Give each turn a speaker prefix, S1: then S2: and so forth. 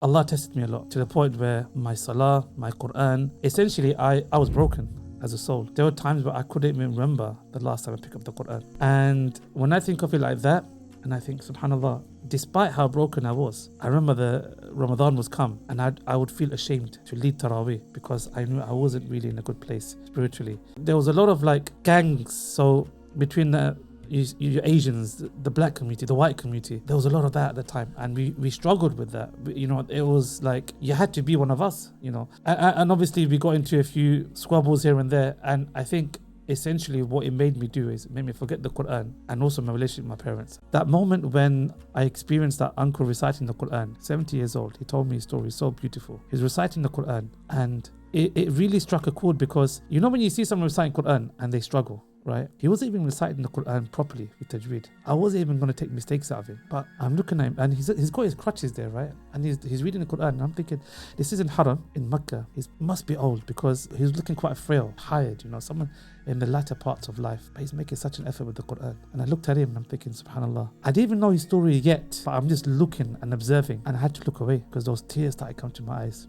S1: Allah tested me a lot to the point where my salah, my Quran, essentially I was broken as a soul. There were times where I couldn't even remember the last time I picked up the Quran. And when I think of it like that, and I think, subhanAllah, despite how broken I was, I remember the Ramadan was come and I would feel ashamed to lead Taraweeh because I knew I wasn't really in a good place spiritually. There was a lot of like gangs, so between the you Asians, the black community, the white community, there was a lot of that at the time, and we struggled with that. It was like you had to be one of us, and obviously we got into a few squabbles here and there, and I think essentially what it made me do is it made me forget the Quran and also my relationship with my parents. That moment when I experienced that uncle reciting the Quran, 70 years old, he told me a story so beautiful. He's reciting the Quran and it really struck a chord, because when you see someone reciting Quran and they struggle, right? He wasn't even reciting the Quran properly with tajweed. I wasn't even going to take mistakes out of him, but I'm looking at him and he's got his crutches there, right? And he's reading the Quran and I'm thinking, this isn't Haram in Mecca. He must be old because he's looking quite frail, tired, someone in the latter parts of life, but he's making such an effort with the Quran. And I looked at him and I'm thinking, subhanAllah, I didn't even know his story yet, but I'm just looking and observing, and I had to look away because those tears started coming to my eyes.